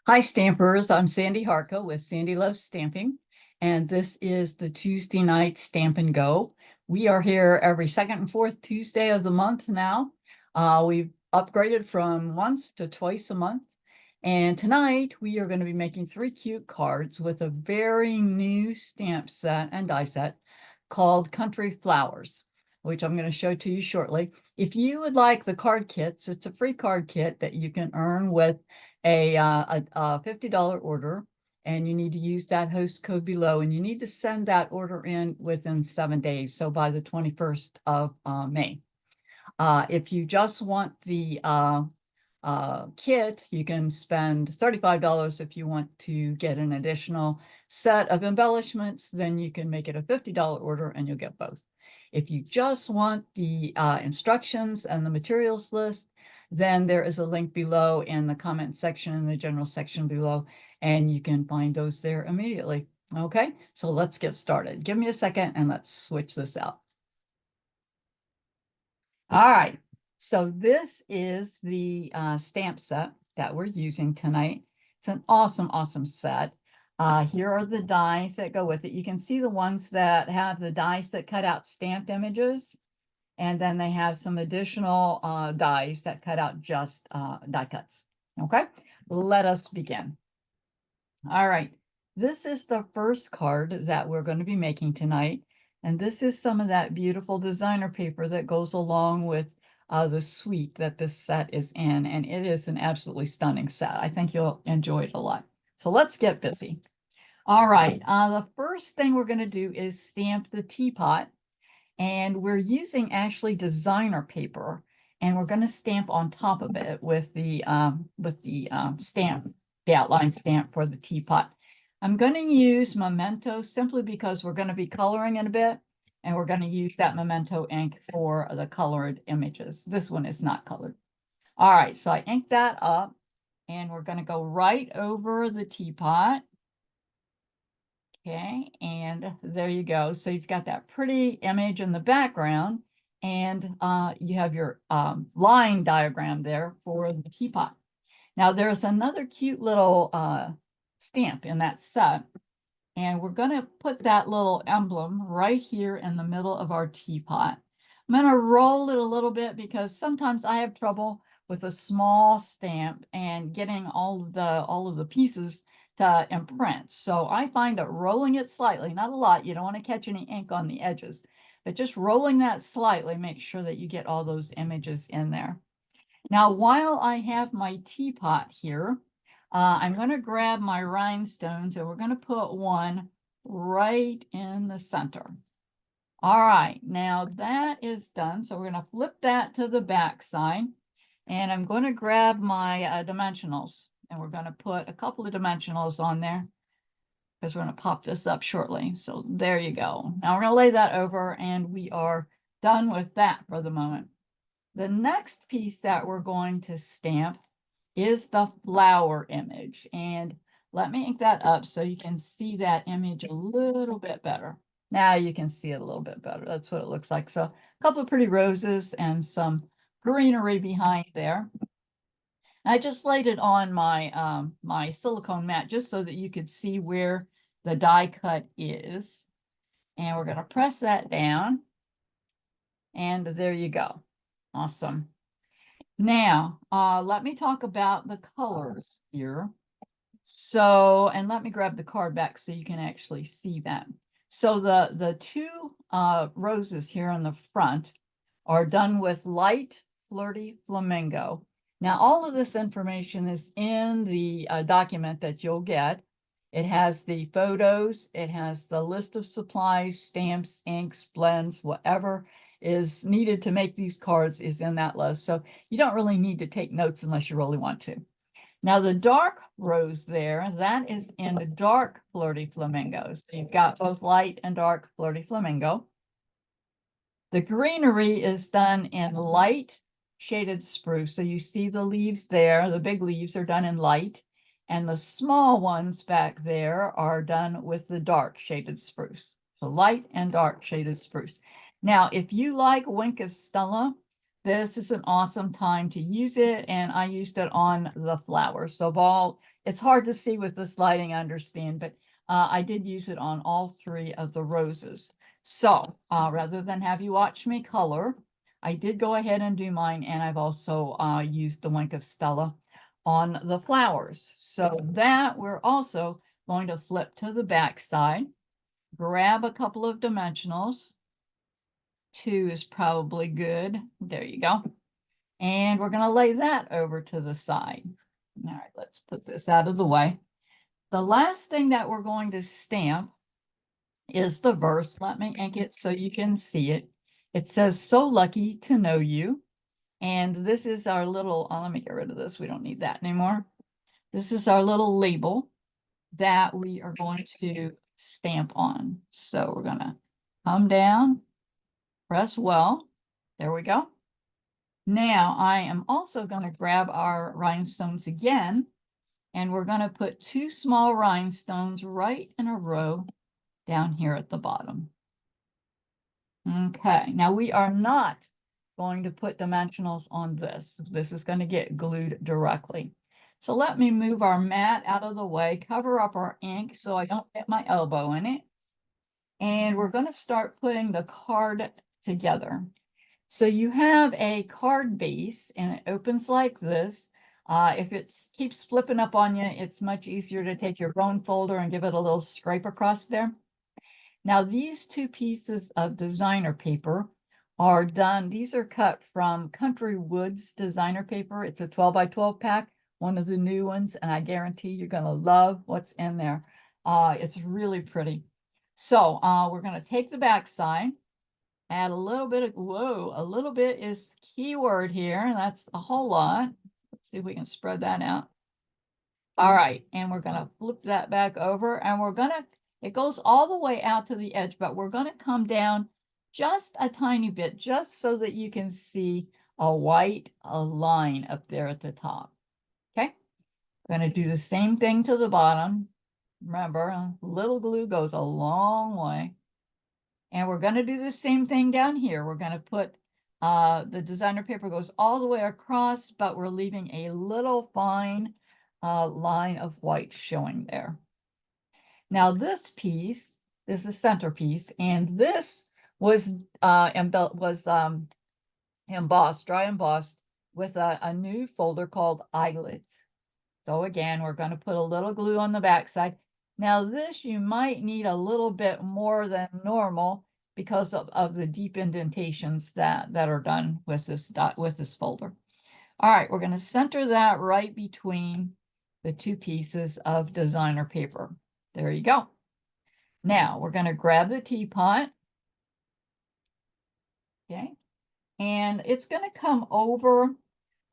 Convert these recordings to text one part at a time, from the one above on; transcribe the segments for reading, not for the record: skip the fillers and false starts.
Hi, Stampers. I'm Sandihartka with Sandy Loves Stamping, and this is the Tuesday night Stamp and Go. We are here every second and fourth Tuesday of the month now. We've upgraded from once to twice a month, and tonight we are going to be making 3 cute cards with a very new stamp set and die set called Country Flowers, which I'm going to show to you shortly. If you would like the card kits, it's a free card kit that you can earn with a $50 order, and you need to use that host code below, and you need to send that order in within 7 days, so by the 21st of May. If you just want the kit, you can spend $35. If you want to get an additional set of embellishments, then you can make it a $50 order and you'll get both. If you just want the instructions and the materials list, then there is a link below in the comment section, in the general section below, and you can find those there immediately. Okay, so let's get started. Give me a second and let's switch this out. All right, so this is the stamp set that we're using tonight. It's an awesome, awesome set. Here are the dies that go with it. You can see the ones that have the dies that cut out stamped images. And then they have some additional dies that cut out just die cuts. Okay, let us begin. All right, this is the first card that we're going to be making tonight. And this is some of that beautiful designer paper that goes along with the suite that this set is in. And it is an absolutely stunning set. I think you'll enjoy it a lot. So let's get busy. All right, the first thing we're going to do is stamp the teapot. And we're using actually designer paper, and we're going to stamp on top of it with the stamp, the outline stamp for the teapot. I'm going to use Memento simply because we're going to be coloring in a bit, and we're going to use that Memento ink for the colored images. This one is not colored. All right, so I inked that up, and we're going to go right over the teapot. Okay, and there you go. So you've got that pretty image in the background, and you have your line diagram there for the teapot. Now there's another cute little stamp in that set, and we're going to put that little emblem right here in the middle of our teapot. I'm going to roll it a little bit because sometimes I have trouble with a small stamp and getting all of the pieces to imprint. So I find that rolling it slightly, not a lot, you don't want to catch any ink on the edges, but just rolling that slightly makes sure that you get all those images in there. Now, while I have my teapot here, I'm going to grab my rhinestones and we're going to put one right in the center. All right, now that is done. So we're going to flip that to the back side, and I'm going to grab my dimensionals, and we're going to put a couple of dimensionals on there because we're going to pop this up shortly. So there you go. Now we're going to lay that over, and we are done with that for the moment. The next piece that we're going to stamp is the flower image. And let me ink that up so you can see that image a little bit better. Now you can see it a little bit better. That's what it looks like. So a couple of pretty roses and some greenery behind there. I just laid it on my my silicone mat just so that you could see where the die cut is. And we're going to press that down. And there you go. Awesome. Now, let me talk about the colors here. So, and let me grab the card back so you can actually see that. So the two roses here on the front are done with light flirty flamingo. Now, all of this information is in the document that you'll get. It has the photos, it has the list of supplies, stamps, inks, blends, whatever is needed to make these cards is in that list. So you don't really need to take notes unless you really want to. Now the dark rose there, that is in the dark flirty flamingos. So you've got both light and dark flirty flamingo. The greenery is done in light shaded spruce. So you see the leaves there, the big leaves are done in light, and the small ones back there are done with the dark shaded spruce. So light and dark shaded spruce. Now, if you like Wink of Stella, this is an awesome time to use it, and I used it on the flowers. So it's hard to see with this lighting, I understand, but I did use it on all 3 of the roses. So rather than have you watch me color, I did go ahead and do mine, and I've also used the Wink of Stella on the flowers. So that we're also going to flip to the back side, grab a couple of dimensionals. 2 is probably good. There you go. And we're going to lay that over to the side. All right, let's put this out of the way. The last thing that we're going to stamp is the verse. Let me ink it so you can see it. It says, "So lucky to know you." And this is our little, let me get rid of this. We don't need that anymore. This is our little label that we are going to stamp on. So we're going to come down, press well. There we go. Now I am also going to grab our rhinestones again, and we're going to put 2 small rhinestones right in a row down here at the bottom. Okay, now we are not going to put dimensionals on this. This is going to get glued directly. So let me move our mat out of the way, cover up our ink so I don't get my elbow in it. And we're going to start putting the card together. So you have a card base, and it opens like this. If it keeps flipping up on you, it's much easier to take your bone folder and give it a little scrape across there. Now, these 2 pieces of designer paper are done. These are cut from Country Woods designer paper. It's a 12 by 12 pack, one of the new ones, and I guarantee you're going to love what's in there. It's really pretty. So we're going to take the back side, add a little bit of, a little bit is keyword here, and that's a whole lot. Let's see if we can spread that out. All right, and we're going to flip that back over, and we're going to, it goes all the way out to the edge, but we're going to come down just a tiny bit, just so that you can see a white line up there at the top. Okay, we're going to do the same thing to the bottom. Remember, a little glue goes a long way. And we're going to do the same thing down here. We're going to put the designer paper goes all the way across, but we're leaving a little fine line of white showing there. Now this piece is the centerpiece, and this was embossed, dry embossed, with a new folder called eyelets. So again, we're going to put a little glue on the back side. Now this you might need a little bit more than normal because of the deep indentations that are done with this folder. All right, we're going to center that right between the 2 pieces of designer paper. There you go. Now we're going to grab the teapot. Okay, and it's going to come over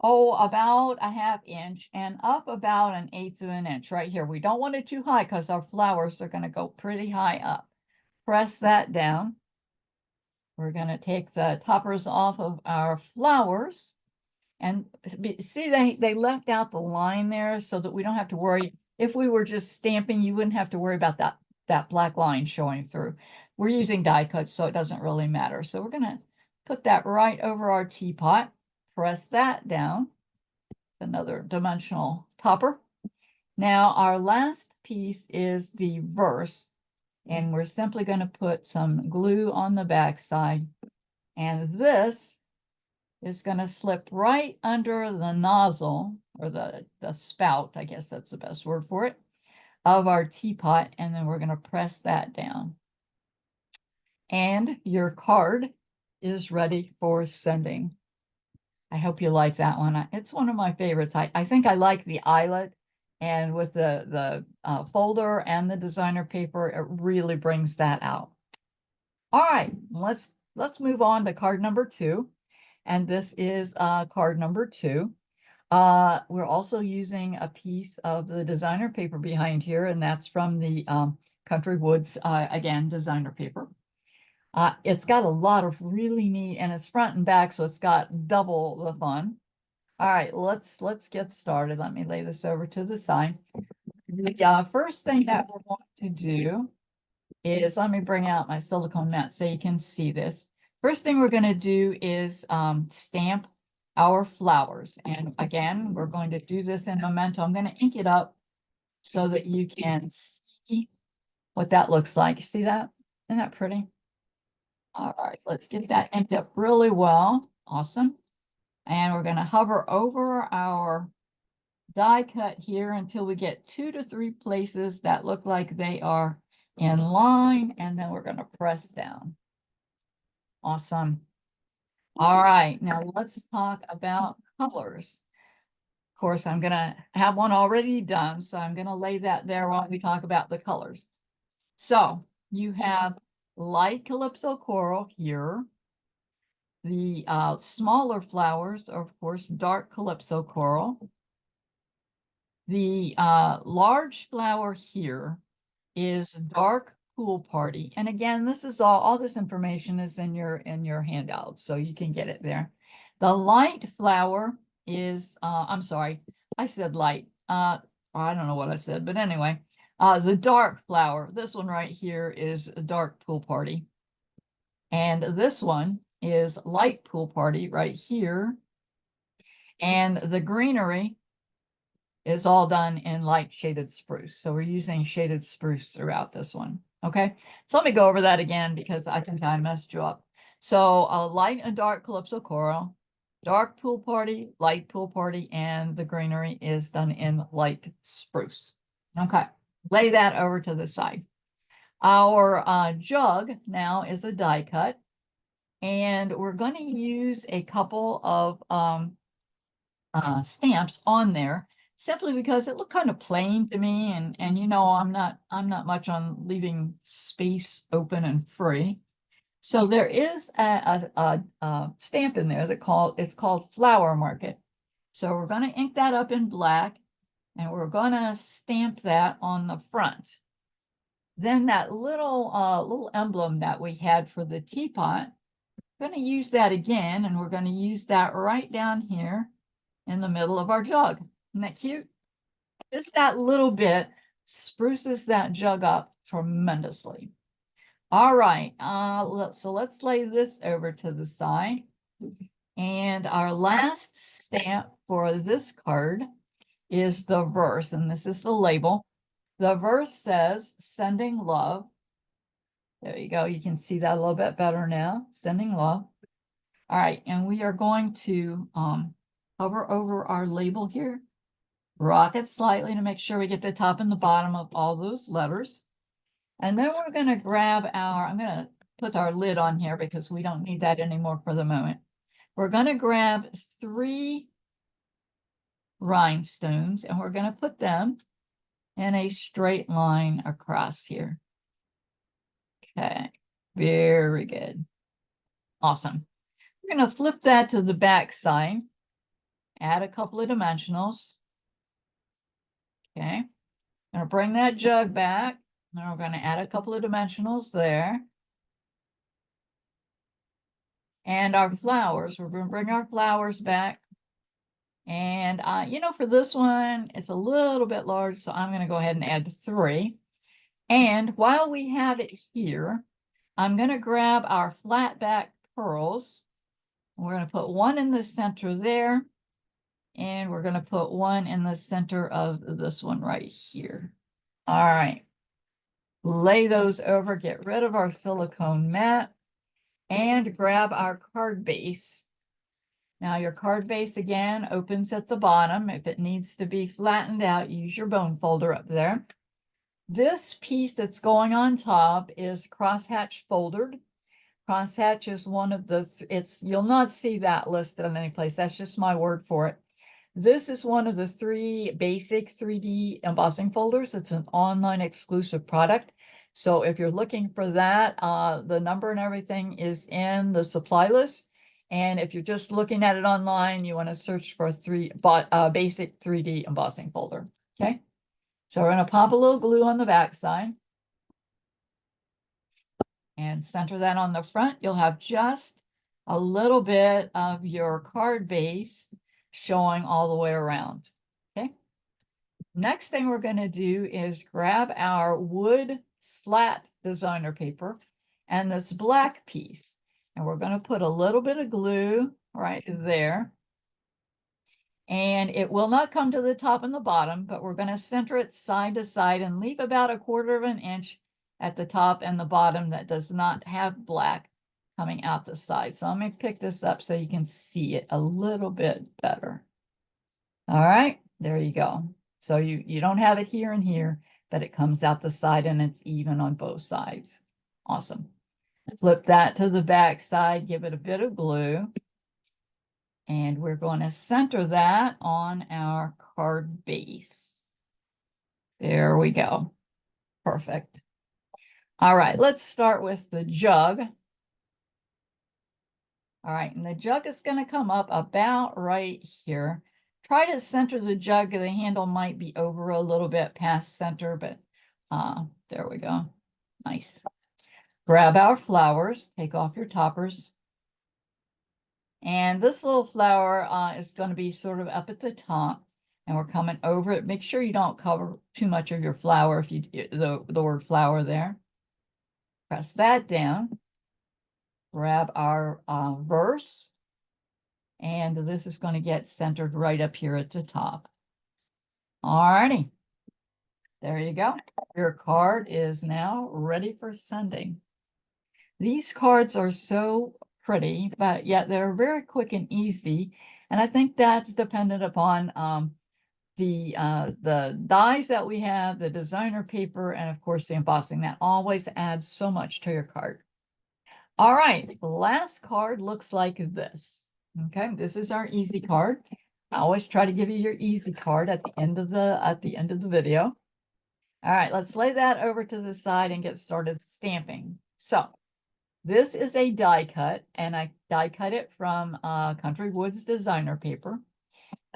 about a ½ inch and up about 1/8 of an inch right here. We don't want it too high because our flowers are going to go pretty high up. Press that down. We're going to take the toppers off of our flowers, and see they left out the line there so that we don't have to worry. If we were just stamping, you wouldn't have to worry about that black line showing through. We're using die cuts, so it doesn't really matter. So we're going to put that right over our teapot. Press that down. Another dimensional topper. Now our last piece is the verse, and we're simply going to put some glue on the back side, and this is going to slip right under the nozzle, or the spout, I guess that's the best word for it, of our teapot, and then we're going to press that down. And your card is ready for sending. I hope you like that one. It's one of my favorites. I think I like the eyelet, and with the folder and the designer paper, it really brings that out. All right, let's move on to card number 2. And this is card number 2. We're also using a piece of the designer paper behind here, and that's from the Country Woods, again, designer paper. It's got a lot of really neat, and it's front and back, so it's got double the fun. All right, let's get started. Let me lay this over to the side. The first thing that we're going to do is, let me bring out my silicone mat so you can see this. First thing we're going to do is stamp our flowers. And again, we're going to do this in Memento. I'm going to ink it up so that you can see what that looks like. See that? Isn't that pretty? All right, let's get that inked up really well. Awesome. And we're going to hover over our die cut here until we get 2 to 3 places that look like they are in line, and then we're going to press down. Awesome. All right, now let's talk about colors. Of course, I'm going to have one already done, so I'm going to lay that there while we talk about the colors. So you have light calypso coral here. The smaller flowers are, of course, dark calypso coral. The large flower here is dark pool party. And again, this is all this information is in your handout, so you can get it there. The light flower is, I'm sorry, I said light. I don't know what I said, but anyway, the dark flower, this one right here is a dark pool party. And this one is light pool party right here. And the greenery is all done in light shaded spruce. So we're using shaded spruce throughout this one. Okay, so let me go over that again because I think I messed you up. So a light and dark calypso coral, dark pool party, light pool party, and the greenery is done in light spruce. Okay, lay that over to the side. Our jug now is a die cut, and we're going to use a couple of stamps on there, simply because it looked kind of plain to me, and you know, I'm not much on leaving space open and free. So there is a stamp in there it's called Flower Market. So we're going to ink that up in black, and we're going to stamp that on the front. Then that little emblem that we had for the teapot, we're going to use that again, and we're going to use that right down here in the middle of our jug. Isn't that cute? Just that little bit spruces that jug up tremendously. All right, so let's lay this over to the side. And our last stamp for this card is the verse, and this is the label. The verse says, "Sending love." There you go. You can see that a little bit better now. Sending love. All right, and we are going to hover over our label here, rock it slightly to make sure we get the top and the bottom of all those letters. And then we're going to grab I'm going to put our lid on here because we don't need that anymore for the moment. We're going to grab 3 rhinestones, and we're going to put them in a straight line across here. Okay, very good. Awesome. We're going to flip that to the back side, add a couple of dimensionals. Okay, I'm going to bring that jug back. Now we're going to add a couple of dimensionals there. And our flowers, we're going to bring our flowers back. And, you know, for this one, it's a little bit large, so I'm going to go ahead and add 3. And while we have it here, I'm going to grab our flat back pearls. We're going to put one in the center there. And we're going to put one in the center of this one right here. All right. Lay those over, get rid of our silicone mat, and grab our card base. Now your card base again opens at the bottom. If it needs to be flattened out, use your bone folder up there. This piece that's going on top is crosshatch folded. Crosshatch is one of the, you'll not see that listed in any place. That's just my word for it. This is one of the 3 basic 3D embossing folders. It's an online exclusive product. So if you're looking for that, the number and everything is in the supply list. And if you're just looking at it online, you want to search for basic 3D embossing folder. Okay. So we're going to pop a little glue on the back side and center that on the front. You'll have just a little bit of your card base showing all the way around. Okay. Next thing we're going to do is grab our wood slat designer paper and this black piece. And we're going to put a little bit of glue right there. And it will not come to the top and the bottom, but we're going to center it side to side and leave about 1/4 of an inch at the top and the bottom that does not have black coming out the side. So let me pick this up so you can see it a little bit better. All right, there you go. So you don't have it here and here, but it comes out the side and it's even on both sides. Awesome. Flip that to the back side, give it a bit of glue. And we're going to center that on our card base. There we go. Perfect. All right, let's start with the jug. All right, and the jug is going to come up about right here. Try to center the jug. The handle might be over a little bit past center, but there we go. Nice. Grab our flowers, take off your toppers. And this little flower is going to be sort of up at the top, and we're coming over it. Make sure you don't cover too much of your flower if you the word flower there. Press that down. Grab our verse, and this is going to get centered right up here at the top. All righty. There you go. Your card is now ready for sending. These cards are so pretty, but yet they're very quick and easy. And I think that's dependent upon the dies that we have, the designer paper, and of course the embossing. That always adds so much to your card. All right, the last card looks like this. Okay, this is our easy card. I always try to give you your easy card at the end of the video. All right, let's lay that over to the side and get started stamping. So this is a die cut, and I die cut it from Country Woods designer paper.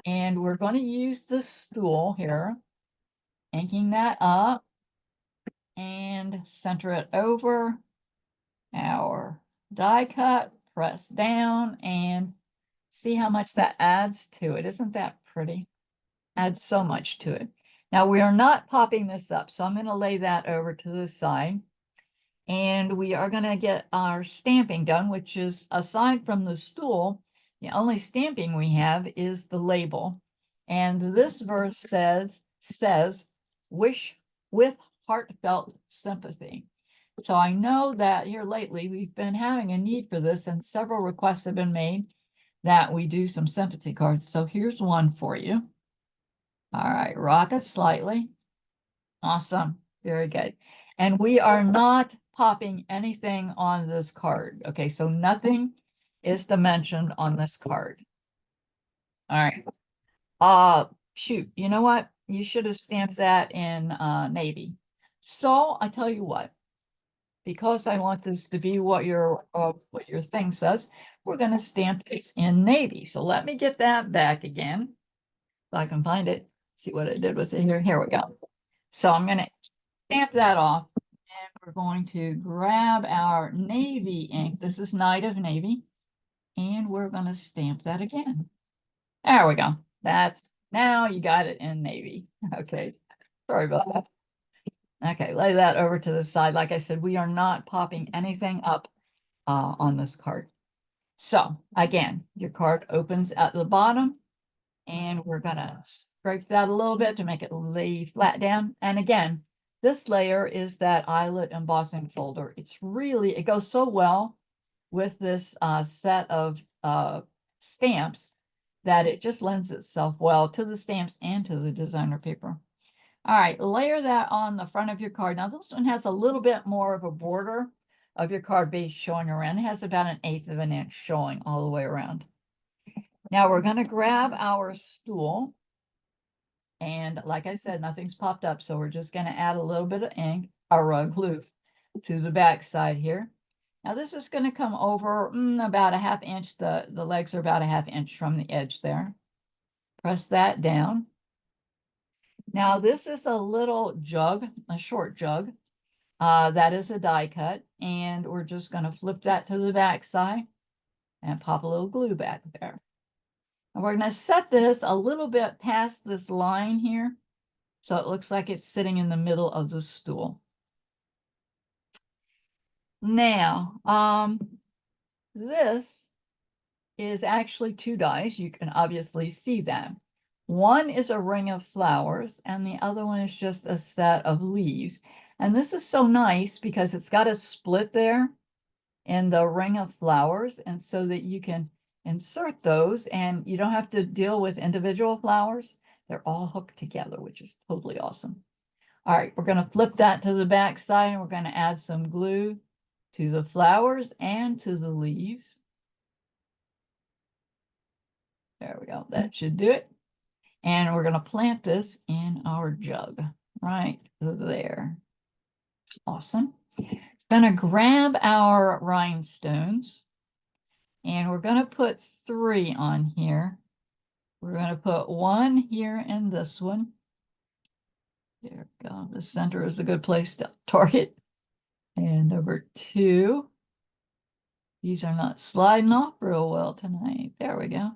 And we're going to use the stool here, inking that up and center it over our die cut, press down, and see how much that adds to it. Isn't that pretty? Adds so much to it. Now we are not popping this up, so I'm going to lay that over to the side. And we are going to get our stamping done, which is, aside from the stool, the only stamping we have is the label. And this verse says, wish with heartfelt sympathy. So I know that here lately we've been having a need for this, and several requests have been made that we do some sympathy cards. So here's one for you. All right, rock it slightly. Awesome. Very good. And we are not popping anything on this card. Okay, so nothing is dimensioned on this card. All right. Shoot, you know what? You should have stamped that in navy. So I tell you what, because I want this to be what your thing says, we're going to stamp this in navy. So let me get that back again so I can find it. See what I did with it here. Here we go. So I'm going to stamp that off, and we're going to grab our navy ink. This is Night of Navy, and we're going to stamp that again. There we go. Now you got it in navy. Okay, sorry about that. Okay, lay that over to the side. Like I said, we are not popping anything up on this card. So again, your card opens at the bottom, and we're gonna scrape that a little bit to make it lay flat down. And again, this layer is that eyelet embossing folder. It goes so well with this set of stamps that it just lends itself well to the stamps and to the designer paper. All right, layer that on the front of your card. Now this one has a little bit more of a border of your card base showing around. It has about 1/8 of an inch showing all the way around. Now we're going to grab our stool, and like I said, nothing's popped up, so we're just going to add a little bit of ink or glue to the back side here. Now this is going to come over about 1/2 inch. The legs are about 1/2 inch from the edge there. Press that down. Now this is a little jug, a short jug. That is a die cut, and we're just going to flip that to the back side and pop a little glue back there. And we're going to set this a little bit past this line here, so it looks like it's sitting in the middle of the stool. Now, this is actually 2 dies. You can obviously see that. One is a ring of flowers and the other one is just a set of leaves. And this is so nice because it's got a split there in the ring of flowers, and so that you can insert those and you don't have to deal with individual flowers. They're all hooked together, which is totally awesome. All right, we're going to flip that to the back side and we're going to add some glue to the flowers and to the leaves. There we go. That should do it. And we're going to plant this in our jug right there. Awesome. It's going to grab our rhinestones and we're going to put 3 on here. We're going to put 1 here and this one. There we go. The center is a good place to target. And number 2. These are not sliding off real well tonight. There we go.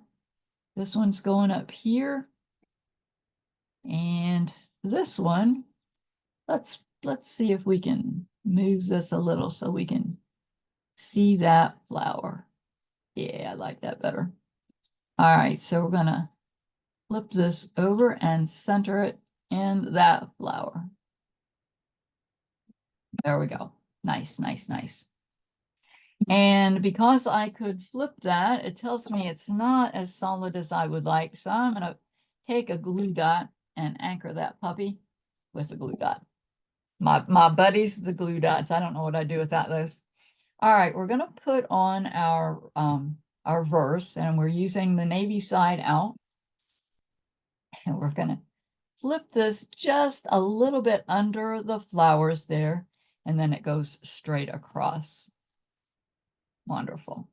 This one's going up here. And this one, let's see if we can move this a little so we can see that flower. Yeah, I like that better. All right, so we're gonna flip this over and center it in that flower. There we go. Nice, nice, nice. And because I could flip that, it tells me it's not as solid as I would like. So I'm gonna take a glue dot and anchor that puppy with a glue dot. My buddies, the glue dots. I don't know what I'd do without those. All right, we're gonna put on our verse, and we're using the navy side out. And we're gonna flip this just a little bit under the flowers there, and then it goes straight across. Wonderful.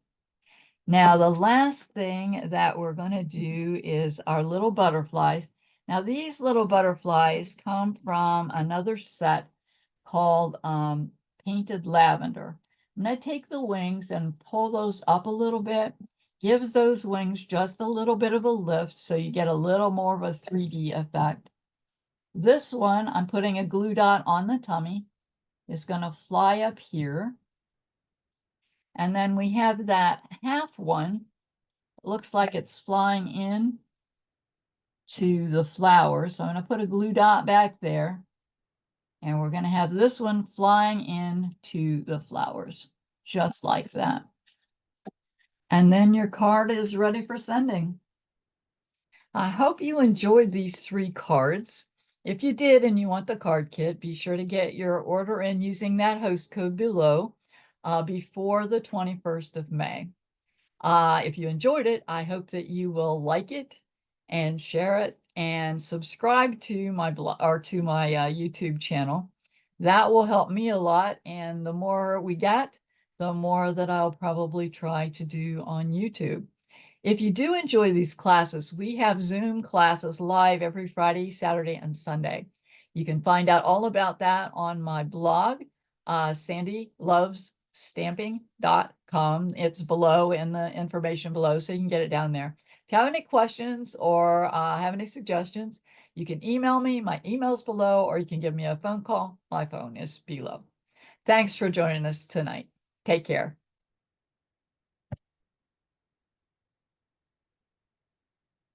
Now, the last thing that we're going to do is our little butterflies. Now, these little butterflies come from another set called Painted Lavender. I'm going to take the wings and pull those up a little bit. Gives those wings just a little bit of a lift so you get a little more of a 3D effect. This one, I'm putting a glue dot on the tummy. It's going to fly up here. And then we have that half one. It looks like it's flying in to the flower. So I'm going to put a glue dot back there. And we're going to have this one flying in to the flowers, just like that. And then your card is ready for sending. I hope you enjoyed these 3 cards. If you did and you want the card kit, be sure to get your order in using that host code below before the 21st of May. If you enjoyed it, I hope that you will like it and share it and subscribe to my blog or to my YouTube channel. That will help me a lot. And the more we get, the more that I'll probably try to do on YouTube. If you do enjoy these classes, we have Zoom classes live every Friday, Saturday, and Sunday. You can find out all about that on my blog, sandilovesstamping.com. It's below in the information below, so you can get it down there. If you have any questions or have any suggestions, you can email me. My email's below, or you can give me a phone call. My phone is below. Thanks for joining us tonight. Take care.